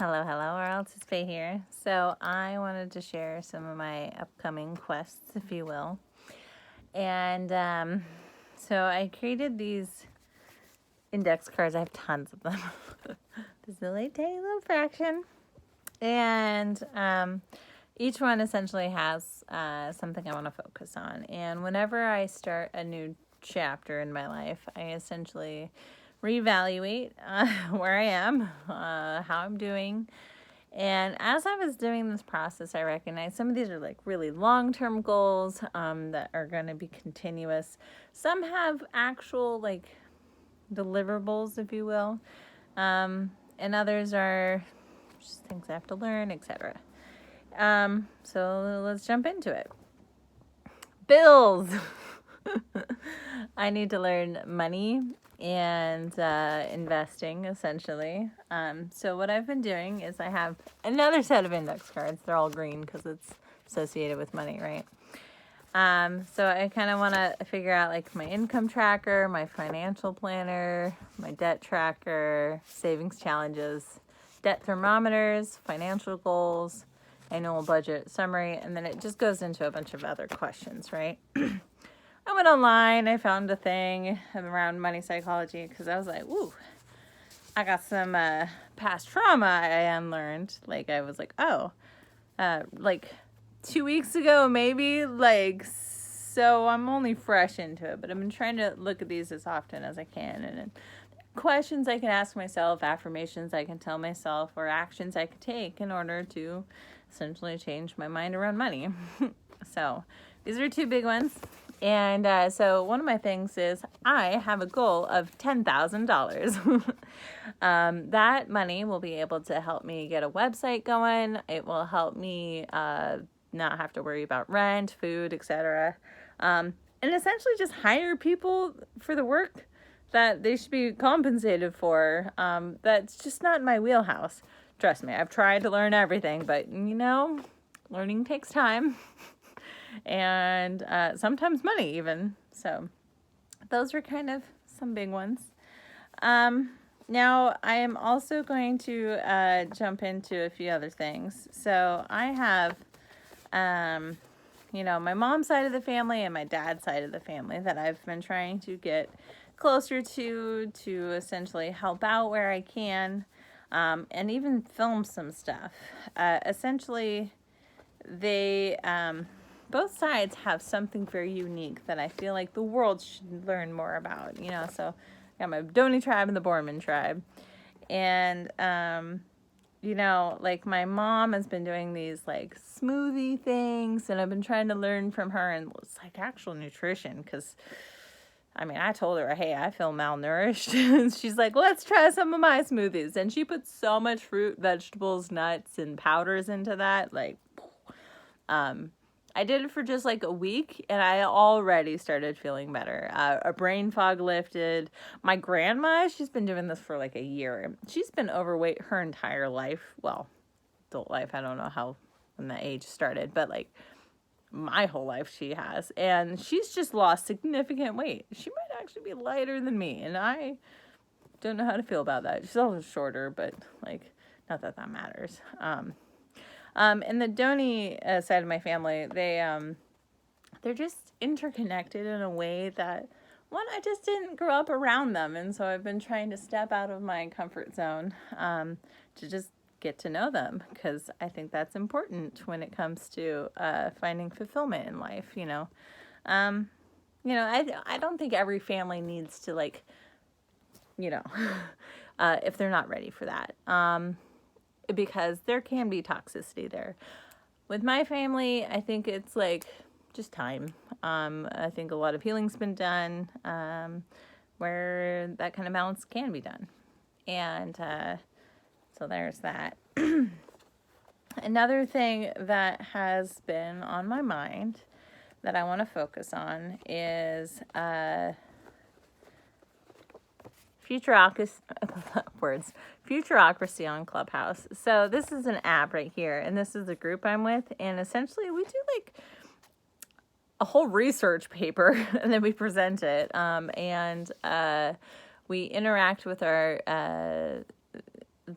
Hello, or else it's Faye here. So I wanted to share some of my upcoming quests, if you will. And so I created these index cards. I have tons of them. This is a tiny little fraction. And each one essentially has something I want to focus on. And whenever I start a new chapter in my life, I essentially reevaluate where I am, how I'm doing. And as I was doing this process, I recognized some of these are like really long-term goals that are going to be continuous. Some have actual like deliverables, if you will, and others are just things I have to learn, etc. So let's jump into it. Bills. I need to learn money and investing, essentially. So what I've been doing is I have another set of index cards. They're all green because it's associated with money, right? So I kind of want to figure out like my income tracker, my financial planner, my debt tracker, savings challenges, debt thermometers, financial goals, annual budget summary, and then it just goes into a bunch of other questions, right? I went online, I found a thing around money psychology because I was like, ooh, I got some past trauma I unlearned. Like, I was like, oh, like 2 weeks ago, maybe. Like, so I'm only fresh into it, but I've been trying to look at these as often as I can. And questions I can ask myself, affirmations I can tell myself, or actions I could take in order to essentially change my mind around money. So these are two big ones. And so one of my things is I have a goal of $10,000. That money will be able to help me get a website going. It will help me not have to worry about rent, food, etc. And essentially just hire people for the work that they should be compensated for. That's just not in my wheelhouse. Trust me, I've tried to learn everything, but learning takes time. And sometimes money even. So those are kind of some big ones. Now I am also going to jump into a few other things. So I have, my mom's side of the family and my dad's side of the family that I've been trying to get closer to essentially help out where I can, and even film some stuff. Essentially, they both sides have something very unique that I feel like the world should learn more about, So I got my Doni tribe and the Borman tribe. And, like my mom has been doing these like smoothie things, and I've been trying to learn from her, and it's like actual nutrition because I told her, hey, I feel malnourished. And she's like, let's try some of my smoothies. And she puts so much fruit, vegetables, nuts, and powders into that. Like, I did it for just like a week, and I already started feeling better. A brain fog lifted. My grandma, she's been doing this for like a year. She's been overweight her entire life. Well, adult life. I don't know how when that age started, but like my whole life she has. And she's just lost significant weight. She might actually be lighter than me, and I don't know how to feel about that. She's also shorter, but like, not that that matters. And the Doni side of my family, they're just interconnected in a way that, one, I just didn't grow up around them, and so I've been trying to step out of my comfort zone to just get to know them, because I think that's important when it comes to finding fulfillment in life. I don't think every family needs to if they're not ready for that. Because there can be toxicity there. With my family, I think it's like just time. I think a lot of healing's been done where that kind of balance can be done. And so there's that. Another thing that has been on my mind that I want to focus on is Futurocracy on Clubhouse. So this is an app right here, and this is the group I'm with, and essentially we do like a whole research paper, and then we present it, and we interact with our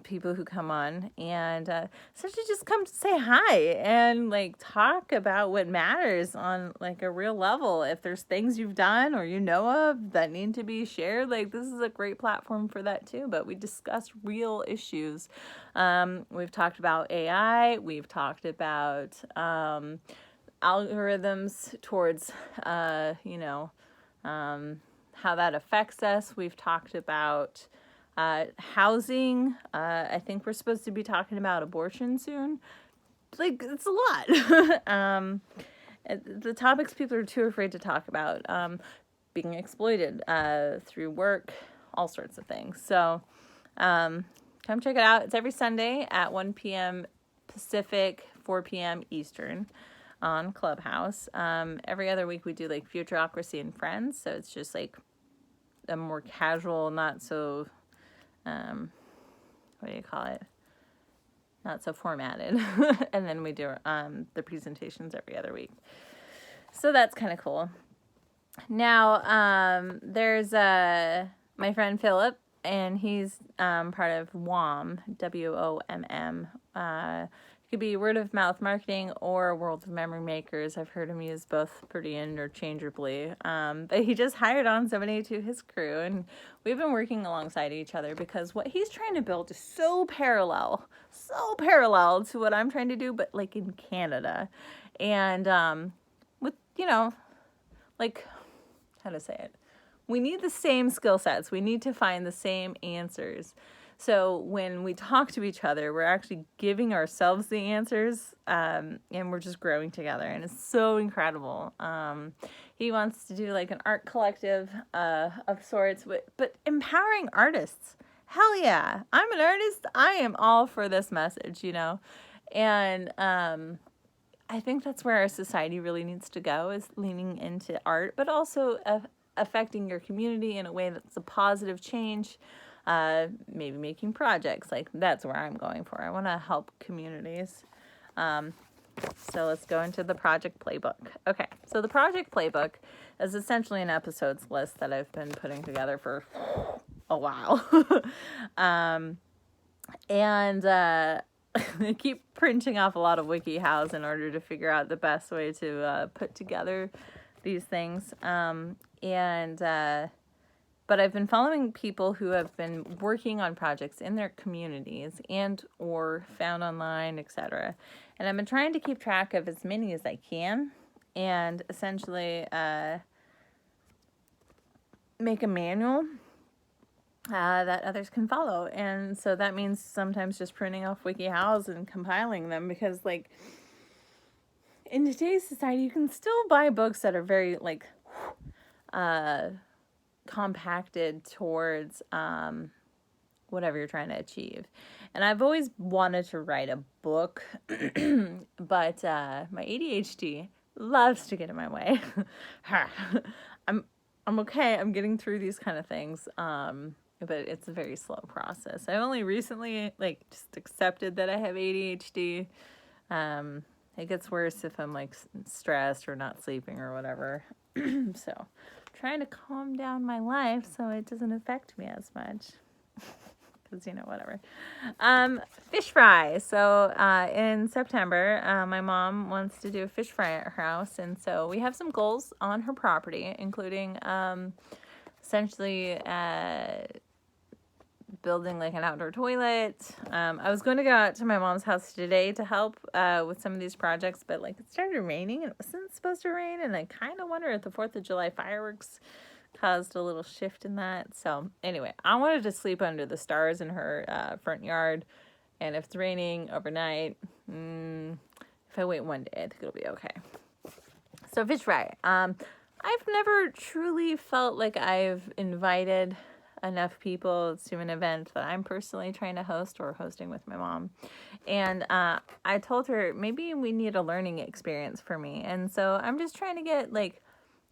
people who come on, and essentially just come to say hi and like talk about what matters on like a real level. If there's things you've done or you know of that need to be shared, like this is a great platform for that too. But we discuss real issues. We've talked about AI. We've talked about algorithms towards how that affects us. We've talked about housing. I think we're supposed to be talking about abortion soon. Like, it's a lot. The topics people are too afraid to talk about. Being exploited through work, all sorts of things. So come check it out. It's every Sunday at 1 p.m. Pacific, 4 p.m. Eastern on Clubhouse. Every other week we do like Futurocracy and Friends. So it's just like a more casual, not so, what do you call it? Not so formatted. And then we do the presentations every other week. So that's kind of cool. Now, there's my friend Philip, and he's part of WOM, WOMM. It could be word of mouth marketing or World of Memory Makers. I've heard him use both pretty interchangeably. But he just hired on somebody to his crew, and we've been working alongside each other because what he's trying to build is so parallel to what I'm trying to do, but like in Canada. And with, like, how to say it? We need the same skill sets. We need to find the same answers. So when we talk to each other, we're actually giving ourselves the answers, and we're just growing together, and it's so incredible. He wants to do like an art collective of sorts, but empowering artists. Hell yeah, I'm an artist. I am all for this message, and I think that's where our society really needs to go, is leaning into art, but also affecting your community in a way that's a positive change. Maybe making projects. Like, that's where I'm going for. I want to help communities. So let's go into the project playbook. Okay, so the project playbook is essentially an episodes list that I've been putting together for a while. And I keep printing off a lot of WikiHows in order to figure out the best way to put together these things. But I've been following people who have been working on projects in their communities and or found online, etc. And I've been trying to keep track of as many as I can and essentially make a manual that others can follow. And so that means sometimes just printing off WikiHows and compiling them, because like in today's society you can still buy books that are very like compacted towards whatever you're trying to achieve. And I've always wanted to write a book, but my ADHD loves to get in my way. I'm okay. I'm getting through these kind of things, but it's a very slow process. I only recently just accepted that I have ADHD. It gets worse if I'm like stressed or not sleeping or whatever. So trying to calm down my life so it doesn't affect me as much. Because, whatever. Fish fry. So in September, my mom wants to do a fish fry at her house. And so we have some goals on her property, including essentially building like an outdoor toilet. I was going to go out to my mom's house today to help with some of these projects, but like it started raining and it wasn't supposed to rain, and I kind of wonder if the 4th of July fireworks caused a little shift in that. So anyway, I wanted to sleep under the stars in her front yard, and if it's raining overnight, if I wait one day, I think it'll be okay. So fish fry. I've never truly felt like I've invited enough people to an event that I'm personally trying to host or hosting with my mom. And I told her maybe we need a learning experience for me. And so I'm just trying to get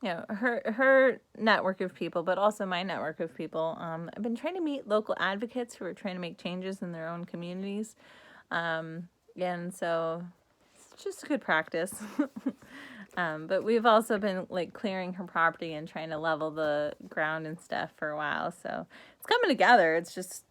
her network of people, but also my network of people. I've been trying to meet local advocates who are trying to make changes in their own communities. And so it's just good practice. But we've also been like clearing her property and trying to level the ground and stuff for a while. So it's coming together. It's just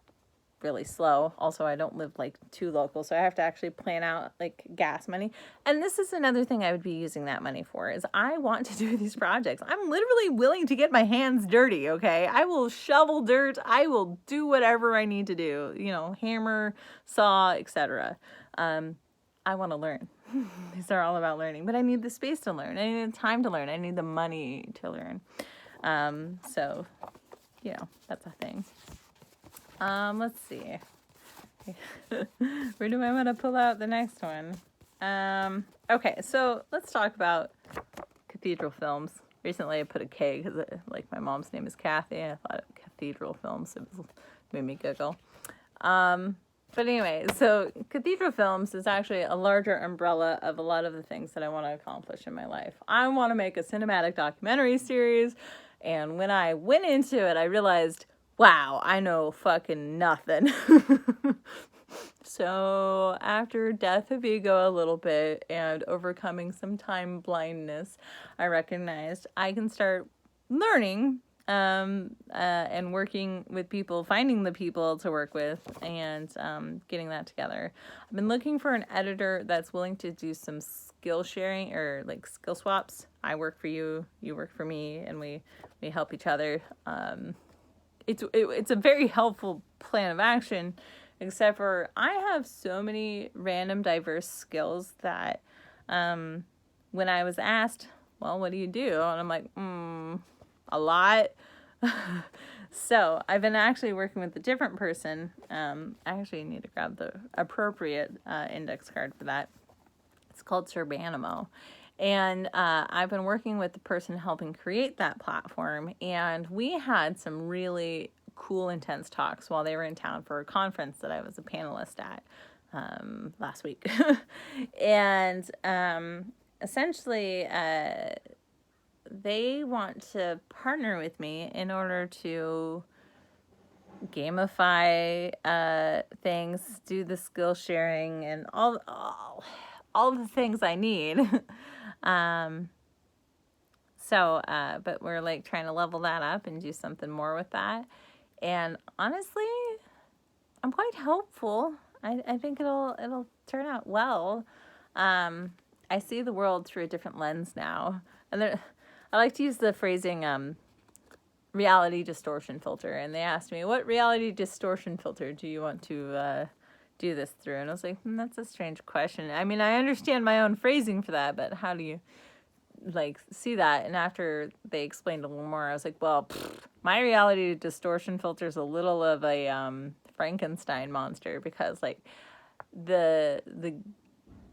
really slow. Also, I don't live like too local, so I have to actually plan out like gas money. And this is another thing I would be using that money for, is I want to do these projects. I'm literally willing to get my hands dirty, okay? I will shovel dirt. I will do whatever I need to do, you know, hammer, saw, etc. I want to learn. These are all about learning, but I need the space to learn. I need the time to learn. I need the money to learn. So, you know, that's a thing. Let's see. Where do I want to pull out the next one? Okay, so let's talk about Cathedral Films. Recently I put a K because like my mom's name is Kathy, and I thought Cathedral Films, it made me giggle. But anyway, so Cathedral Films is actually a larger umbrella of a lot of the things that I want to accomplish in my life. I want to make a cinematic documentary series, and when I went into it, I realized, wow, I know fucking nothing. So after death of ego a little bit and overcoming some time blindness, I recognized I can start learning and working with people, finding the people to work with, and getting that together. I've been looking for an editor that's willing to do some skill sharing or like skill swaps. I work for you, you work for me, and we help each other. It's a very helpful plan of action, except for I have so many random diverse skills that when I was asked, well, what do you do? And I'm like, a lot. So I've been actually working with a different person. I actually need to grab the appropriate index card for that. It's called Serbanimo. And I've been working with the person helping create that platform. And we had some really cool, intense talks while they were in town for a conference that I was a panelist at last week. And essentially, they want to partner with me in order to gamify things, do the skill sharing, and all the things I need. But we're like trying to level that up and do something more with that. And honestly, I'm quite hopeful. I think it'll turn out well. I see the world through a different lens now. And I like to use the phrasing reality distortion filter. And they asked me, what reality distortion filter do you want to do this through? And I was like, that's a strange question. I mean, I understand my own phrasing for that, but how do you like see that? And after they explained a little more, I was like, well, my reality distortion filter is a little of a Frankenstein monster, because like the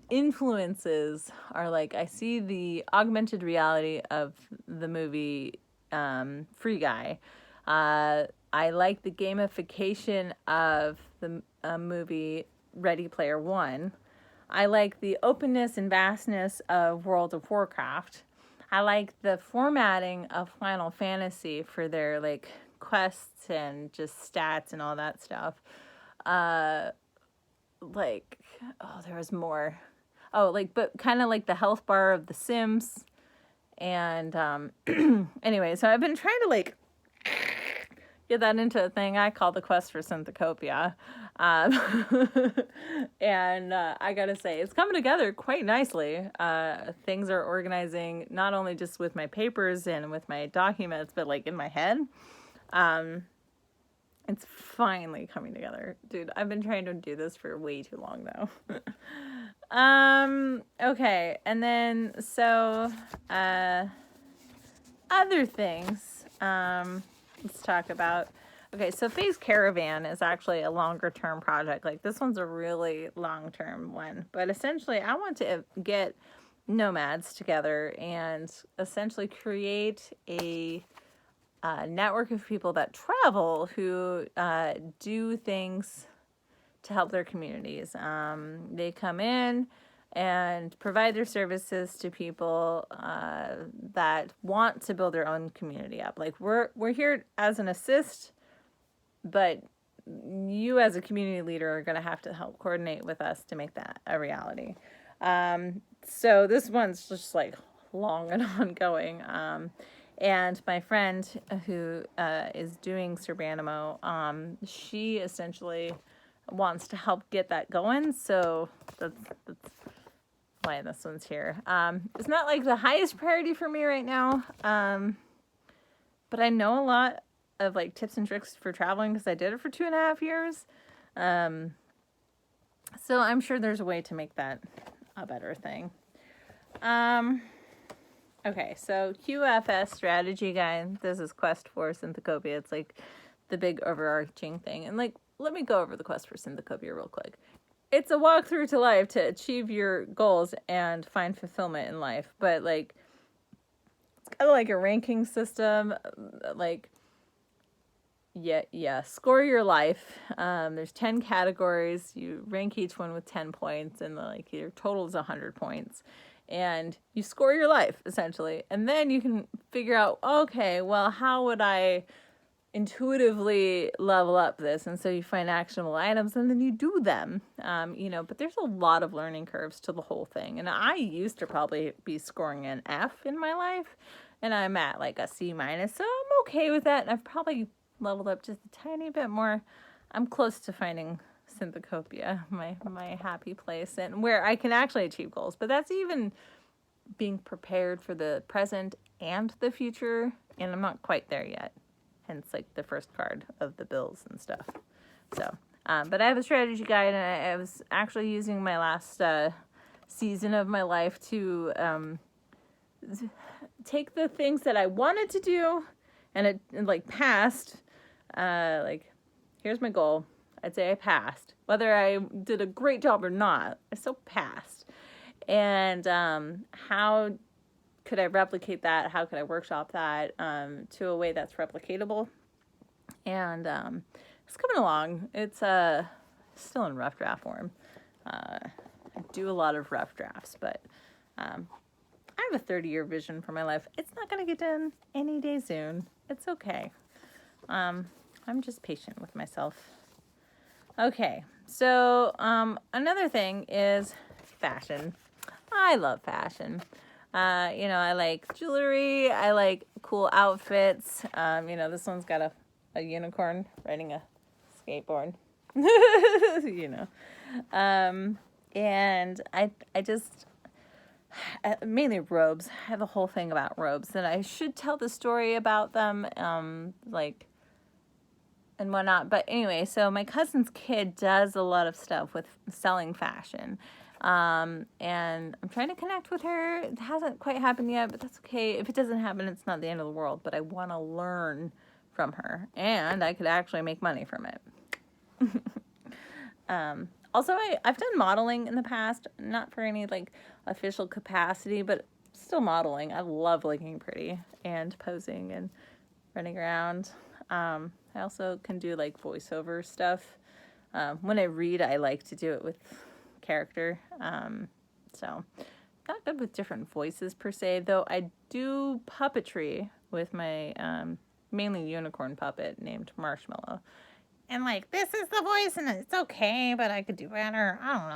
influences are like, I see the augmented reality of the movie Free Guy. I like the gamification of the movie Ready Player One. I like the openness and vastness of World of Warcraft. I like the formatting of Final Fantasy for their like quests and just stats and all that stuff. There was more. But kind of like the health bar of The Sims. And anyway, so I've been trying to like get that into a thing I call the quest for Synthocopia. And I gotta say, it's coming together quite nicely. Things are organizing not only just with my papers and with my documents, but like in my head. It's finally coming together. Dude, I've been trying to do this for way too long though. Okay, and then so other things let's talk about. Okay, so Phase Caravan is actually a longer term project. Like this one's a really long term one, but essentially I want to get nomads together and essentially create a network of people that travel who do things to help their communities. They come in and provide their services to people that want to build their own community up. Like we're here as an assist, but you as a community leader are going to have to help coordinate with us to make that a reality. So this one's just like long and ongoing. And my friend who is doing Serbanimo, she essentially wants to help get that going. So that's why this one's here. It's not like the highest priority for me right now, but I know a lot of like tips and tricks for traveling because I did it for 2.5 years. So I'm sure there's a way to make that a better thing. Okay, so QFS strategy guide. This is Quest for Synthocopia. It's like the big overarching thing. And like, let me go over the Quest for Synthocopia real quick. It's a walkthrough to life to achieve your goals and find fulfillment in life. But like, it's kind of like a ranking system. Like, yeah, score your life. There's 10 categories. You rank each one with 10 points, and like your total is 100 points. And you score your life essentially, and then you can figure out, okay, well, how would I intuitively level up this? And so you find actionable items and then you do them. But there's a lot of learning curves to the whole thing. And I used to probably be scoring an F in my life, and I'm at like a C minus, so I'm okay with that. And I've probably leveled up just a tiny bit more. I'm close to finding Synthocopia, my happy place, and where I can actually achieve goals. But that's even being prepared for the present and the future, and I'm not quite there yet. Hence, like the first card of the bills and stuff. So, but I have a strategy guide, and I was actually using my last season of my life to take the things that I wanted to do, and it like passed. Like, here's my goal. I'd say I passed. Whether I did a great job or not, I still passed. And how could I replicate that? How could I workshop that to a way that's replicatable? And it's coming along. It's still in rough draft form. I do a lot of rough drafts, but I have a 30-year vision for my life. It's not going to get done any day soon. It's okay. I'm just patient with myself. Okay, so another thing is fashion. I love fashion. I like jewelry. I like cool outfits. This one's got a unicorn riding a skateboard. And I just mainly robes. I have a whole thing about robes, and I should tell the story about them, and whatnot. But anyway, so my cousin's kid does a lot of stuff with selling fashion. And I'm trying to connect with her. It hasn't quite happened yet, but that's okay. If it doesn't happen, it's not the end of the world. But I want to learn from her, and I could actually make money from it. Also, I've done modeling in the past, not for any like official capacity, but still modeling. I love looking pretty and posing and running around. I also can do like voiceover stuff. When I read, I like to do it with character. So not good with different voices per se, though I do puppetry with my mainly unicorn puppet named Marshmallow. And like, this is the voice and it's okay, but I could do better. I don't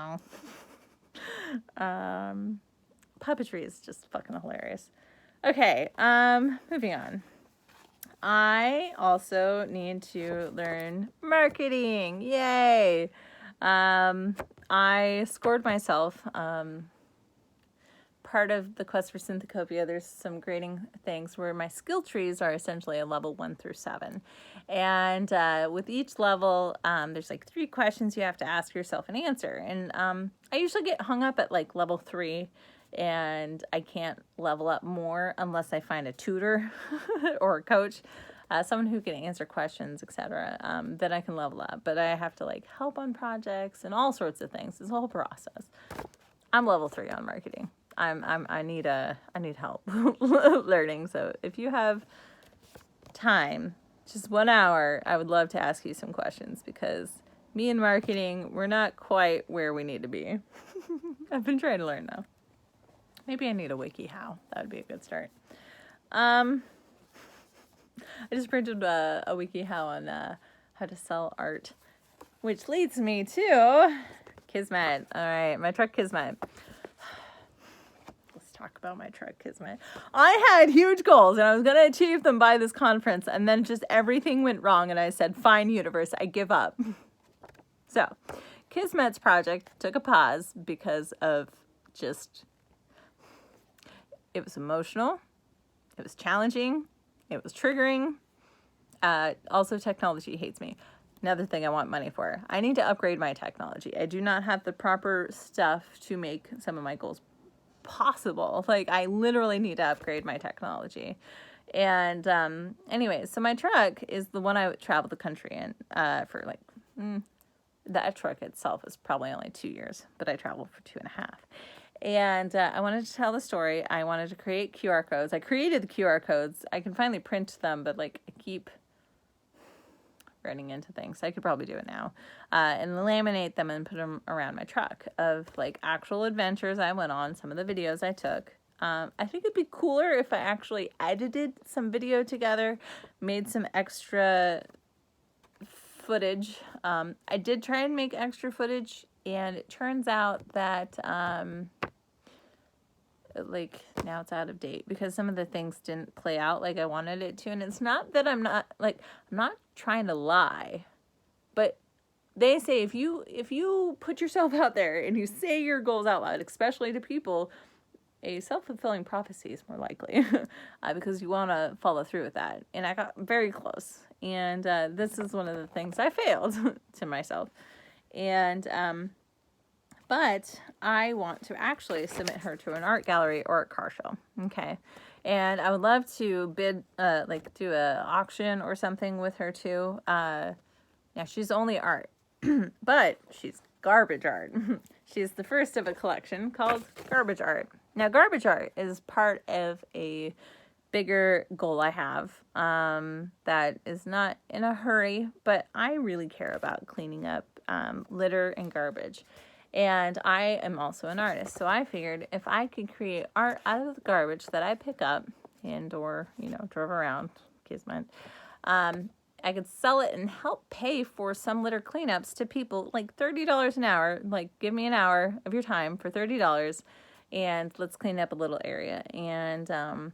know. Puppetry is just fucking hilarious. Okay, moving on. I also need to learn marketing. Yay! I scored myself. Part of the Quest for Synthocopia, there's some grading things where my skill trees are essentially a level 1 through 7. And with each level, there's like 3 questions you have to ask yourself and answer. And I usually get hung up at like level 3, and I can't level up more unless I find a tutor or a coach, someone who can answer questions, etc. Then I can level up. But I have to like help on projects and all sorts of things. It's a whole process. I'm level 3 on marketing. I need help learning. So if you have time, just 1 hour, I would love to ask you some questions, because me and marketing, we're not quite where we need to be. I've been trying to learn though. Maybe I need a WikiHow. That would be a good start. I just printed a WikiHow on how to sell art, which leads me to Kismet. All right, my truck Kismet. Let's talk about my truck, Kismet. I had huge goals and I was going to achieve them by this conference, and then just everything went wrong and I said, fine, universe, I give up. So Kismet's project took a pause because of just, it was emotional, it was challenging, it was triggering. Also, technology hates me. Another thing I want money for. I need to upgrade my technology. I do not have the proper stuff to make some of my goals possible. Like, I literally need to upgrade my technology. And anyway, so my truck is the one I travel the country in for like, that truck itself is probably only 2 years, but I traveled for 2.5. And I wanted to tell the story. I wanted to create QR codes. I created the QR codes. I can finally print them, but like I keep running into things. I could probably do it now. And laminate them and put them around my truck of like actual adventures I went on, some of the videos I took. I think it'd be cooler if I actually edited some video together, made some extra footage. I did try and make extra footage, and it turns out that like now it's out of date because some of the things didn't play out like I wanted it to. And it's not that I'm not trying to lie, but they say if you put yourself out there and you say your goals out loud, especially to people, a self-fulfilling prophecy is more likely because you want to follow through with that. And I got very close, and this is one of the things I failed to myself. And but I want to actually submit her to an art gallery or a car show. Okay. And I would love to bid, like do a auction or something with her too. Yeah, she's only art, but she's garbage art. She's the first of a collection called Garbage Art. Now, garbage art is part of a bigger goal I have that is not in a hurry, but I really care about cleaning up litter and garbage. And I am also an artist, so I figured if I could create art out of the garbage that I pick up and or, drove around, Kismet, I could sell it and help pay for some litter cleanups to people, like $30 an hour. Like, give me an hour of your time for $30 and let's clean up a little area. And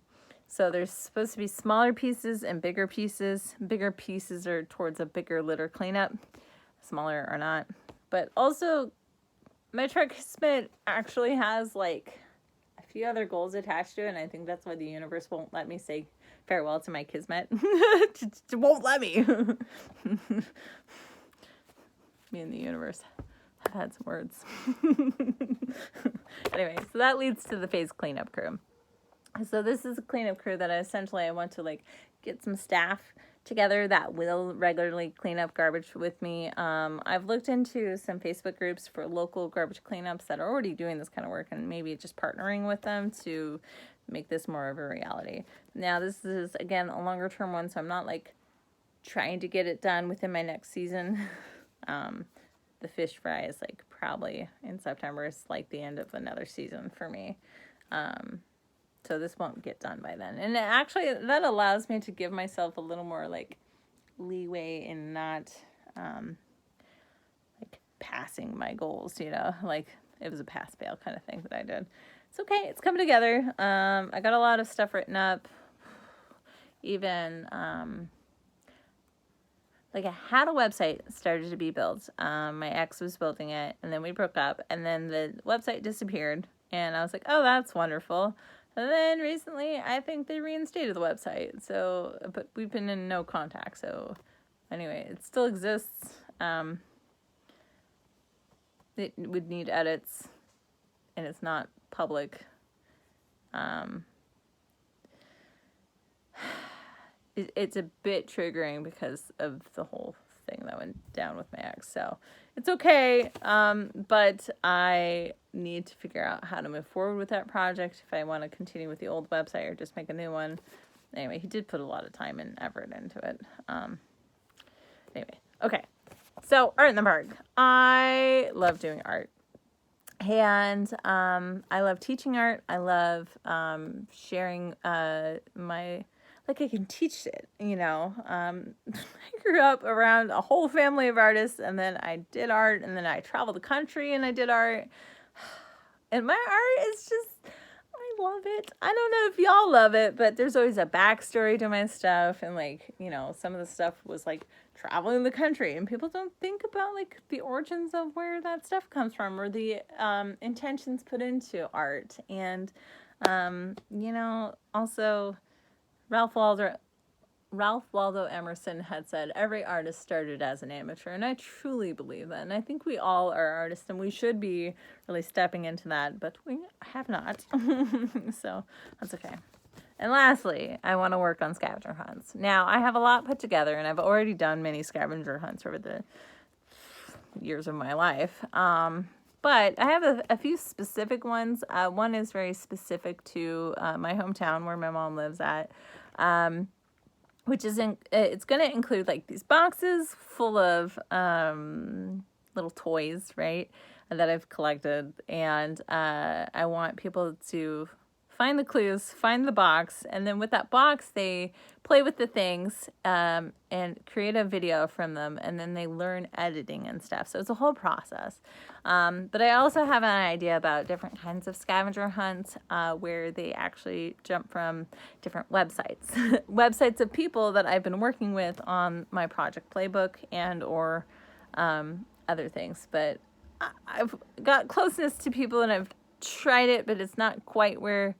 so there's supposed to be smaller pieces and bigger pieces. Bigger pieces are towards a bigger litter cleanup, smaller are not. But also, my truck Kismet actually has like a few other goals attached to it, and I think that's why the universe won't let me say farewell to my Kismet. It won't let me. Me and the universe have had some words. Anyway, so that leads to the phase cleanup crew. So this is a cleanup crew that I want to like get some staff together that will regularly clean up garbage with me. I've looked into some Facebook groups for local garbage cleanups that are already doing this kind of work, and maybe just partnering with them to make this more of a reality. Now, this is, again, a longer term one, so I'm not like trying to get it done within my next season. The fish fry is like probably in September. It's like the end of another season for me. So this won't get done by then. And actually, that allows me to give myself a little more, like, leeway in not, like, passing my goals, Like, it was a pass-fail kind of thing that I did. It's okay. It's coming together. I got a lot of stuff written up. Even, like, I had a website started to be built. My ex was building it, and then we broke up. And then the website disappeared. And I was like, oh, that's wonderful. And then recently, I think they reinstated the website. So, but we've been in no contact. So, anyway, it still exists. It would need edits, and it's not public. It's a bit triggering because of the whole thing that went down with my ex. So, it's okay, but I need to figure out how to move forward with that project if I want to continue with the old website or just make a new one. Anyway, he did put a lot of time and effort into it. Anyway, okay. So, art in the park. I love doing art. And I love teaching art. I love sharing my... Like, I can teach it, I grew up around a whole family of artists, and then I did art, and then I traveled the country and I did art. And my art is just, I love it. I don't know if y'all love it, but there's always a backstory to my stuff. And like, you know, some of the stuff was like traveling the country, and people don't think about like the origins of where that stuff comes from, or the intentions put into art. And, you know, also Ralph Waldo Emerson had said every artist started as an amateur, and I truly believe that. And I think we all are artists, and we should be really stepping into that, but we have not. So that's okay. And lastly, I want to work on scavenger hunts. Now, I have a lot put together, and I've already done many scavenger hunts over the years of my life. But I have a few specific ones. One is very specific to my hometown where my mom lives at. Which is it's going to include like these boxes full of little toys, right, that I've collected. And I want people to find the clues, find the box, and then with that box, they play with the things and create a video from them, and then they learn editing and stuff. So it's a whole process. But I also have an idea about different kinds of scavenger hunts where they actually jump from different websites. Websites of people that I've been working with on my project playbook and or other things. But I've got closeness to people and I've tried it, but it's not quite where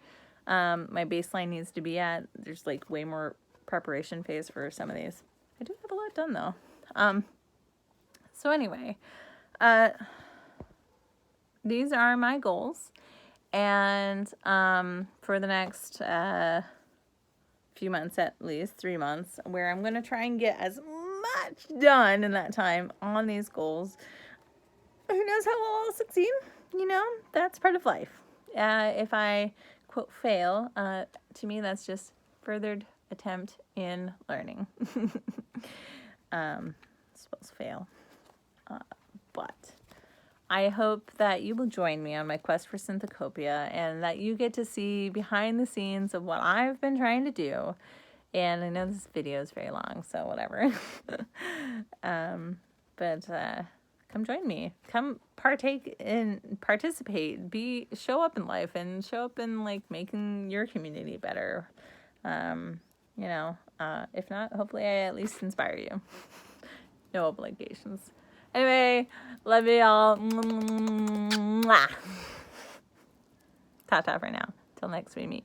my baseline needs to be at. There's like way more preparation phase for some of these. I do have a lot done though. So anyway, these are my goals, and for the next few months, at least 3 months, where I'm going to try and get as much done in that time on these goals. Who knows how well I'll succeed? You know, that's part of life. If I, quote, fail, to me, that's just furthered attempt in learning. Suppose fail. But I hope that you will join me on my quest for Synthacopia, and that you get to see behind the scenes of what I've been trying to do. And I know this video is very long, so whatever. Come join me. Come participate, show up in life, and show up in like making your community better. If not, hopefully I at least inspire you. No obligations. Anyway, love you all. Ta-ta for now. Till next we meet.